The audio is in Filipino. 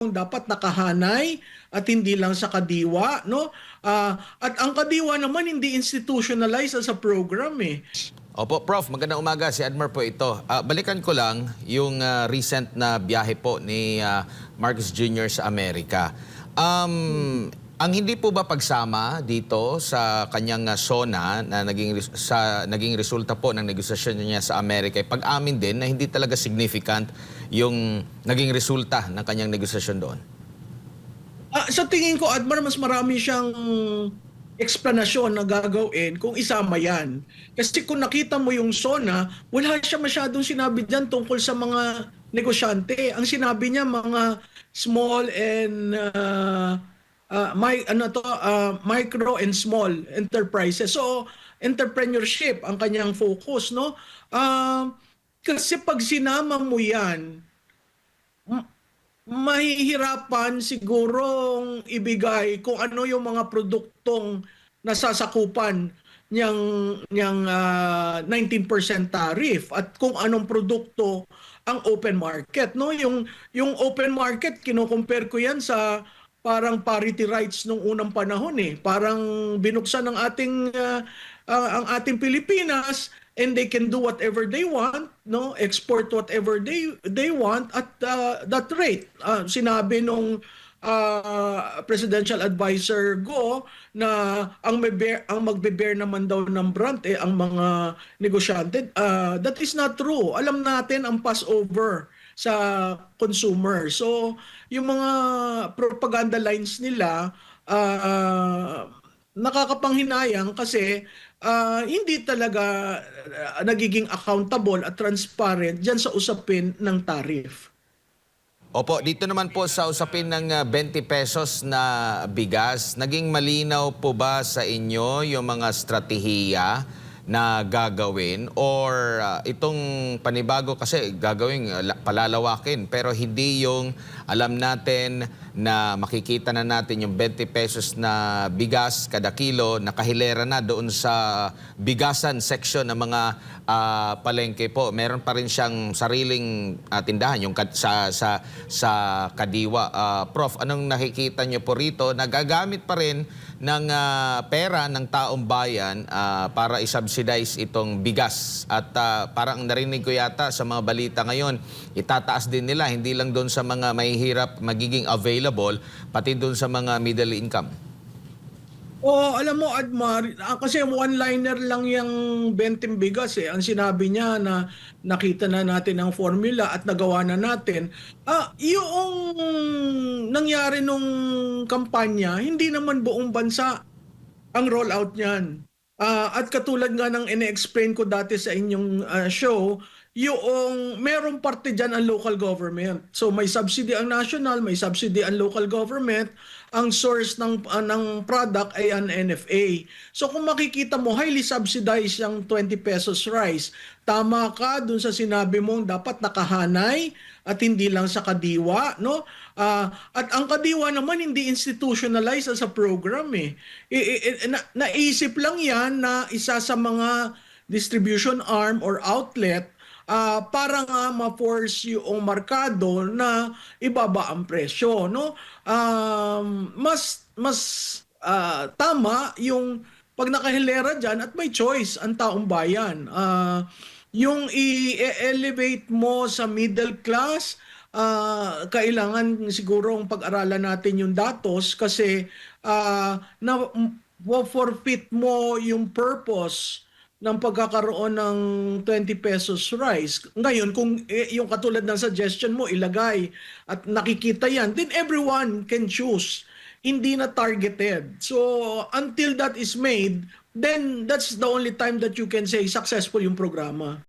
dapat nakahanay at hindi lang sa kadiwa, no? At ang kadiwa naman hindi institutionalized as a program eh. Opo, Prof. Magandang umaga. Si Admar po ito. Balikan ko lang yung recent na biyahe po ni Marcos Jr. sa Amerika. Ang hindi po ba pagsama dito sa kanyang SONA na naging resulta po ng negosasyon niya sa Amerika, pag-amin din na hindi talaga significant yung naging resulta ng kanyang negosasyon doon? Sa tingin ko, Admar, mas marami siyang eksplanasyon na gagawin kung isama yan. Kasi kung nakita mo yung SONA, wala siya masyadong sinabi dyan tungkol sa mga negosyante. Ang sinabi niya, mga small and micro and small enterprises. So, entrepreneurship ang kanyang focus, no? Kasi pag sinama mo yan, mahihirapan sigurong ibigay kung ano yung mga produktong nasasakupan niyang 19% tariff at kung anong produkto ang open market, no? Yung open market, kino-compare ko yan sa parang parity rights nung unang panahon eh. Parang binuksan ng ang ating Pilipinas, and they can do whatever they want, no? Export whatever they want at that rate. Sinabi nung presidential advisor Go na ang magbe-bear naman daw ng brunt ang mga negosyante. That is not true. Alam natin ang passover sa consumer. So, yung mga propaganda lines nila nakakapanghinayang kasi hindi talaga nagiging accountable at transparent dyan sa usapin ng tariff. Opo, dito naman po sa usapin ng 20 pesos na bigas, naging malinaw po ba sa inyo yung mga strategiya na gagawin or itong panibago kasi gagawin palalawakin pero hindi yung alam natin na makikita na natin yung 20 pesos na bigas kada kilo nakahilera na doon sa bigasan section ng mga palengke po. Meron pa rin siyang sariling tindahan yung sa kadiwa. Prof, anong nakikita niyo po rito? Nagagamit pa rin ng pera ng taong bayan para i-subsidize itong bigas. At parang narinig ko yata sa mga balita ngayon, itataas din nila, hindi lang doon sa mga mahihirap magiging available, pati doon sa mga middle income. Alam mo, Admar, kasi one-liner lang yung 20 bigas eh. Ang sinabi niya na nakita na natin ang formula at nagawa na natin. Yung nangyari nung kampanya, hindi naman buong bansa ang rollout niyan. At katulad nga ng ine-explain ko dati sa inyong show, yung merong parte dyan ang local government. So may subsidy ang national, may subsidy ang local government. Ang source ng product ay ang NFA. So kung makikita mo, highly subsidized yung 20 pesos rice. Tama ka dun sa sinabi mong dapat nakahanay at hindi lang sa kadiwa, no? At ang kadiwa naman hindi institutionalized as a program eh. Naisip lang yan na isa sa mga distribution arm or outlet para nga ma-force yung merkado na ibaba ang presyo, no? Mas tama yung pag nakahilera diyan at may choice ang taong bayan. Yung i-elevate mo sa middle class, kailangan sigurong pag-aralan natin yung datos kasi na forfeit mo yung purpose ng pagkakaroon ng 20 pesos rice. Ngayon, kung yung katulad ng suggestion mo, ilagay at nakikita yan, then everyone can choose. Hindi na targeted. So, until that is made, then that's the only time that you can say successful yung programa.